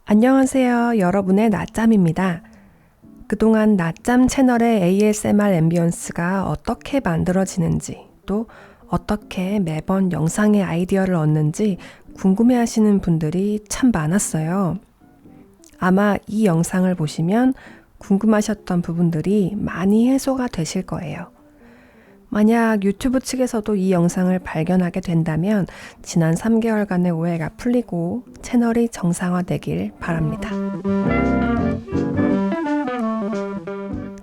안녕하세요. 여러분의 낮잠입니다. 그동안 낮잠 채널의 ASMR 앰비언스가 어떻게 만들어지는지, 또 어떻게 매번 영상의 아이디어를 얻는지 궁금해하시는 분들이 참 많았어요. 아마 이 영상을 보시면 궁금하셨던 부분들이 많이 해소가 되실 거예요. 만약 유튜브 측에서도 이 영상을 발견하게 된다면 지난 3개월간의 오해가 풀리고 채널이 정상화되길 바랍니다.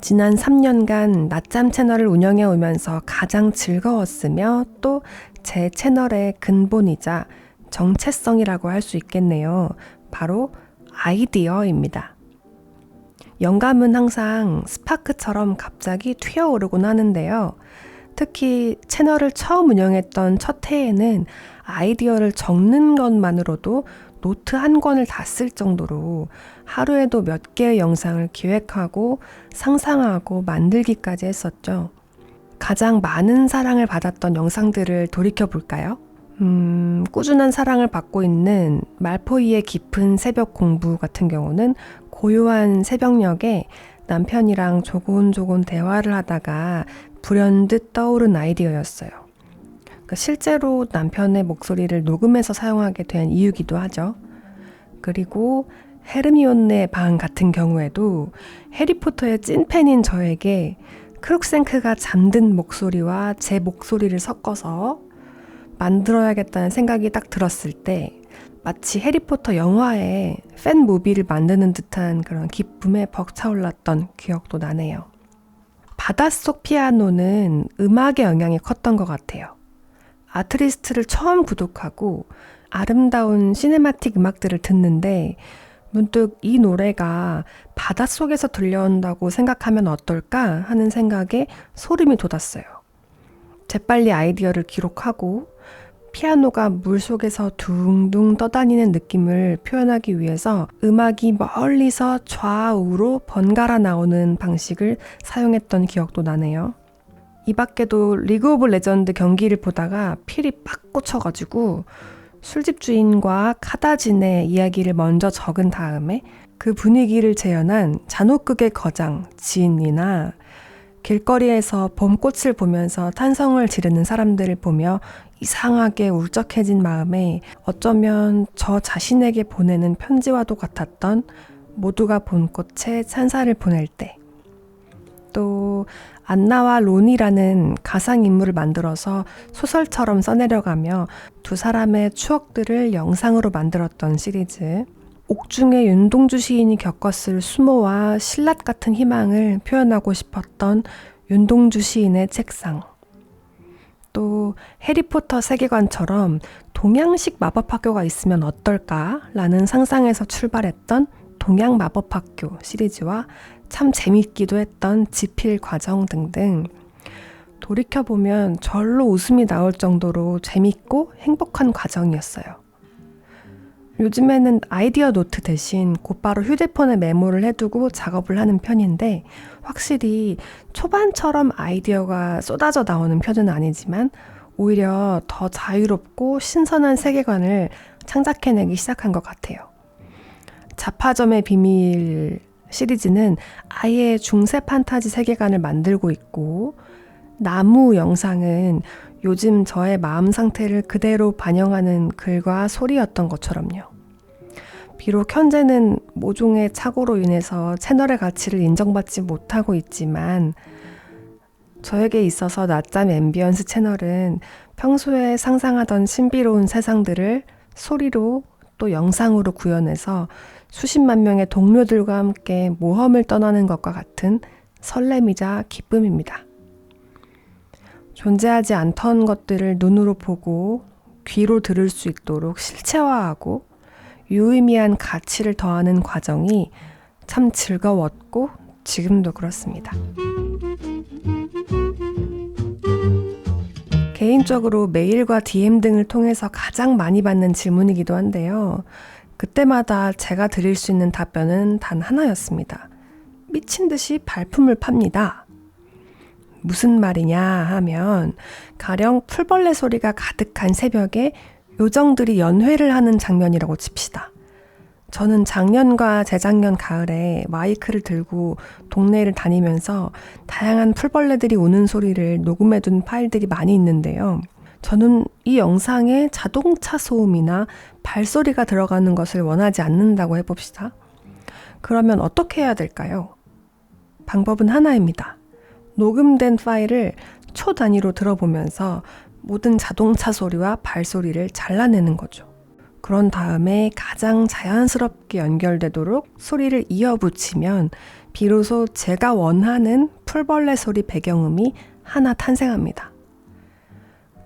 지난 3년간 낮잠 채널을 운영해 오면서 가장 즐거웠으며 또 제 채널의 근본이자 정체성이라고 할 수 있겠네요. 바로 아이디어입니다. 영감은 항상 스파크처럼 갑자기 튀어오르곤 하는데요. 특히 채널을 처음 운영했던 첫 해에는 아이디어를 적는 것만으로도 노트 한 권을 다 쓸 정도로 하루에도 몇 개의 영상을 기획하고 상상하고 만들기까지 했었죠. 가장 많은 사랑을 받았던 영상들을 돌이켜 볼까요? 꾸준한 사랑을 받고 있는 말포이의 깊은 새벽 공부 같은 경우는 고요한 새벽녘에 남편이랑 조곤조곤 대화를 하다가 불현듯 떠오른 아이디어였어요. 실제로 남편의 목소리를 녹음해서 사용하게 된 이유기도 하죠. 그리고 헤르미온네의 방 같은 경우에도 해리포터의 찐팬인 저에게 크룩생크가 잠든 목소리와 제 목소리를 섞어서 만들어야겠다는 생각이 딱 들었을 때 마치 해리포터 영화에 팬 무비를 만드는 듯한 그런 기쁨에 벅차올랐던 기억도 나네요. 바닷속 피아노는 음악의 영향이 컸던 것 같아요. 아트리스트를 처음 구독하고 아름다운 시네마틱 음악들을 듣는데 문득 이 노래가 바닷속에서 들려온다고 생각하면 어떨까 하는 생각에 소름이 돋았어요. 재빨리 아이디어를 기록하고 피아노가 물속에서 둥둥 떠다니는 느낌을 표현하기 위해서 음악이 멀리서 좌우로 번갈아 나오는 방식을 사용했던 기억도 나네요. 이 밖에도 리그 오브 레전드 경기를 보다가 필이 빡 꽂혀가지고 술집 주인과 카다진의 이야기를 먼저 적은 다음에 그 분위기를 재현한 잔혹극의 거장 진이나 길거리에서 봄꽃을 보면서 탄성을 지르는 사람들을 보며 이상하게 울적해진 마음에 어쩌면 저 자신에게 보내는 편지와도 같았던 모두가 봄꽃에 찬사를 보낼 때, 또 안나와 론이라는 가상인물을 만들어서 소설처럼 써내려가며 두 사람의 추억들을 영상으로 만들었던 시리즈, 옥중에 윤동주 시인이 겪었을 수모와 신랏 같은 희망을 표현하고 싶었던 윤동주 시인의 책상, 또 해리포터 세계관처럼 동양식 마법학교가 있으면 어떨까라는 상상에서 출발했던 동양마법학교 시리즈와 참 재밌기도 했던 지필 과정 등등, 돌이켜보면 절로 웃음이 나올 정도로 재밌고 행복한 과정이었어요. 요즘에는 아이디어 노트 대신 곧바로 휴대폰에 메모를 해두고 작업을 하는 편인데, 확실히 초반처럼 아이디어가 쏟아져 나오는 편은 아니지만 오히려 더 자유롭고 신선한 세계관을 창작해내기 시작한 것 같아요. 자파점의 비밀 시리즈는 아예 중세 판타지 세계관을 만들고 있고, 나무 영상은 요즘 저의 마음 상태를 그대로 반영하는 글과 소리였던 것처럼요. 비록 현재는 모종의 착오로 인해서 채널의 가치를 인정받지 못하고 있지만 저에게 있어서 낮잠 앰비언스 채널은 평소에 상상하던 신비로운 세상들을 소리로 또 영상으로 구현해서 수십만 명의 동료들과 함께 모험을 떠나는 것과 같은 설렘이자 기쁨입니다. 존재하지 않던 것들을 눈으로 보고 귀로 들을 수 있도록 실체화하고 유의미한 가치를 더하는 과정이 참 즐거웠고 지금도 그렇습니다. 개인적으로 메일과 DM 등을 통해서 가장 많이 받는 질문이기도 한데요. 그때마다 제가 드릴 수 있는 답변은 단 하나였습니다. 미친 듯이 발품을 팝니다. 무슨 말이냐 하면 가령 풀벌레 소리가 가득한 새벽에 요정들이 연회를 하는 장면이라고 칩시다. 저는 작년과 재작년 가을에 마이크를 들고 동네를 다니면서 다양한 풀벌레들이 우는 소리를 녹음해둔 파일들이 많이 있는데요. 저는 이 영상에 자동차 소음이나 발소리가 들어가는 것을 원하지 않는다고 해봅시다. 그러면 어떻게 해야 될까요? 방법은 하나입니다. 녹음된 파일을 초 단위로 들어보면서 모든 자동차 소리와 발소리를 잘라내는 거죠. 그런 다음에 가장 자연스럽게 연결되도록 소리를 이어붙이면 비로소 제가 원하는 풀벌레 소리 배경음이 하나 탄생합니다.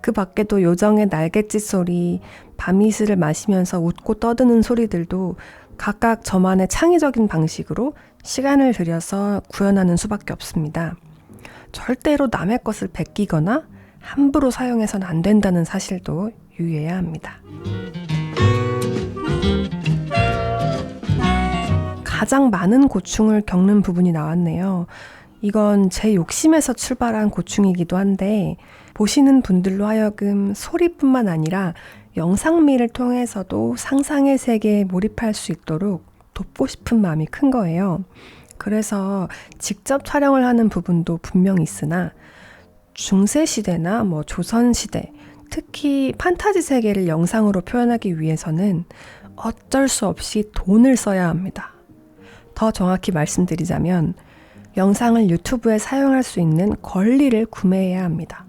그 밖에도 요정의 날갯짓 소리, 밤이슬을 마시면서 웃고 떠드는 소리들도 각각 저만의 창의적인 방식으로 시간을 들여서 구현하는 수밖에 없습니다. 절대로 남의 것을 베끼거나 함부로 사용해서는 안 된다는 사실도 유의해야 합니다. 가장 많은 고충을 겪는 부분이 나왔네요. 이건 제 욕심에서 출발한 고충이기도 한데 보시는 분들로 하여금 소리뿐만 아니라 영상미를 통해서도 상상의 세계에 몰입할 수 있도록 돕고 싶은 마음이 큰 거예요. 그래서 직접 촬영을 하는 부분도 분명히 있으나 중세시대나 조선시대, 특히 판타지 세계를 영상으로 표현하기 위해서는 어쩔 수 없이 돈을 써야 합니다. 더 정확히 말씀드리자면 영상을 유튜브에 사용할 수 있는 권리를 구매해야 합니다.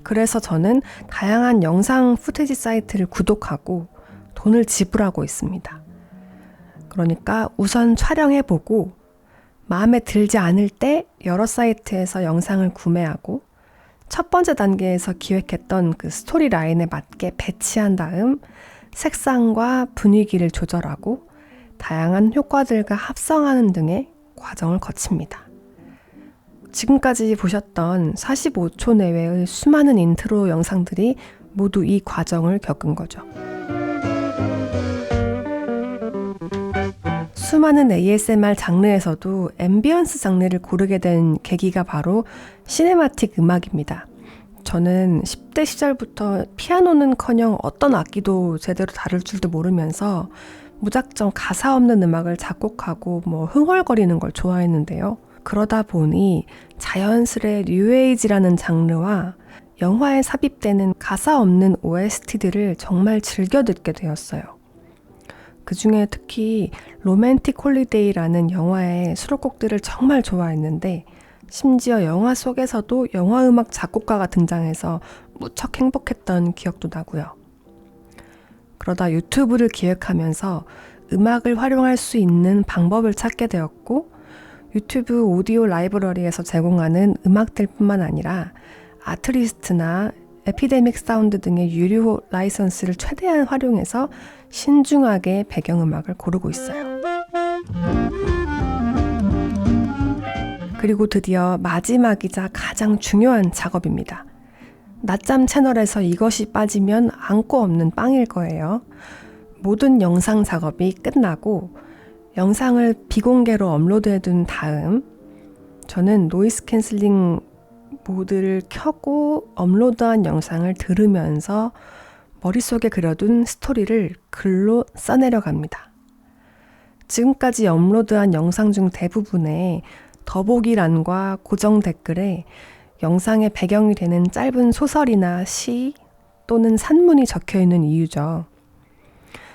그래서 저는 다양한 영상 푸테지 사이트를 구독하고 돈을 지불하고 있습니다. 그러니까 우선 촬영해보고 마음에 들지 않을 때 여러 사이트에서 영상을 구매하고 첫 번째 단계에서 기획했던 그 스토리 라인에 맞게 배치한 다음 색상과 분위기를 조절하고 다양한 효과들과 합성하는 등의 과정을 거칩니다. 지금까지 보셨던 45초 내외의 수많은 인트로 영상들이 모두 이 과정을 겪은 거죠. 수많은 ASMR 장르에서도 앰비언스 장르를 고르게 된 계기가 바로 시네마틱 음악입니다. 저는 10대 시절부터 피아노는커녕 어떤 악기도 제대로 다룰 줄도 모르면서 무작정 가사 없는 음악을 작곡하고 흥얼거리는 걸 좋아했는데요. 그러다 보니 자연스레 뉴에이지라는 장르와 영화에 삽입되는 가사 없는 OST들을 정말 즐겨 듣게 되었어요. 그 중에 특히 로맨틱 홀리데이라는 영화의 수록곡들을 정말 좋아했는데 심지어 영화 속에서도 영화음악 작곡가가 등장해서 무척 행복했던 기억도 나고요. 그러다 유튜브를 기획하면서 음악을 활용할 수 있는 방법을 찾게 되었고 유튜브 오디오 라이브러리에서 제공하는 음악들뿐만 아니라 아트리스트나 에피데믹 사운드 등의 유료 라이선스를 최대한 활용해서 신중하게 배경음악을 고르고 있어요. 그리고 드디어 마지막이자 가장 중요한 작업입니다. 낮잠 채널에서 이것이 빠지면 안고 없는 빵일 거예요. 모든 영상 작업이 끝나고 영상을 비공개로 업로드해둔 다음 저는 노이즈 캔슬링 모드를 켜고 업로드한 영상을 들으면서 머릿속에 그려둔 스토리를 글로 써내려갑니다. 지금까지 업로드한 영상 중 대부분에 더보기란과 고정 댓글에 영상의 배경이 되는 짧은 소설이나 시 또는 산문이 적혀있는 이유죠.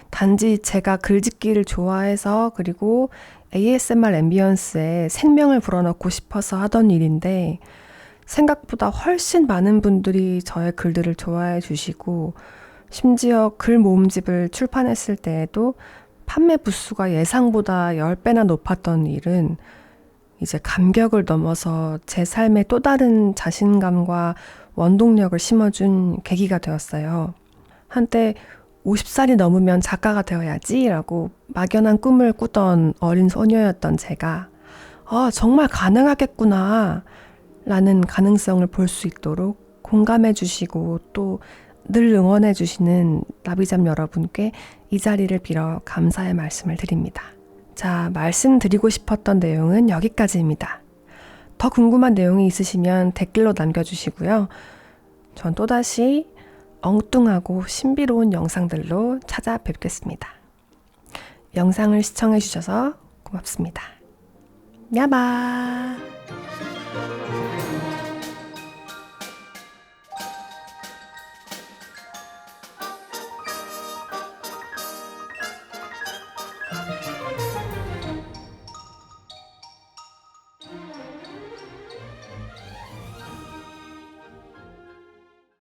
단지 제가 글짓기를 좋아해서 그리고 ASMR 앰비언스에 생명을 불어넣고 싶어서 하던 일인데 생각보다 훨씬 많은 분들이 저의 글들을 좋아해 주시고 심지어 글 모음집을 출판했을 때에도 판매 부수가 예상보다 10배나 높았던 일은 이제 감격을 넘어서 제 삶에 또 다른 자신감과 원동력을 심어준 계기가 되었어요. 한때 50살이 넘으면 작가가 되어야지 라고 막연한 꿈을 꾸던 어린 소녀였던 제가 정말 가능하겠구나 라는 가능성을 볼 수 있도록 공감해 주시고 또 늘 응원해 주시는 나비잠 여러분께 이 자리를 빌어 감사의 말씀을 드립니다. 자, 말씀드리고 싶었던 내용은 여기까지입니다. 더 궁금한 내용이 있으시면 댓글로 남겨주시고요. 전 또다시 엉뚱하고 신비로운 영상들로 찾아뵙겠습니다. 영상을 시청해주셔서 고맙습니다. 야바!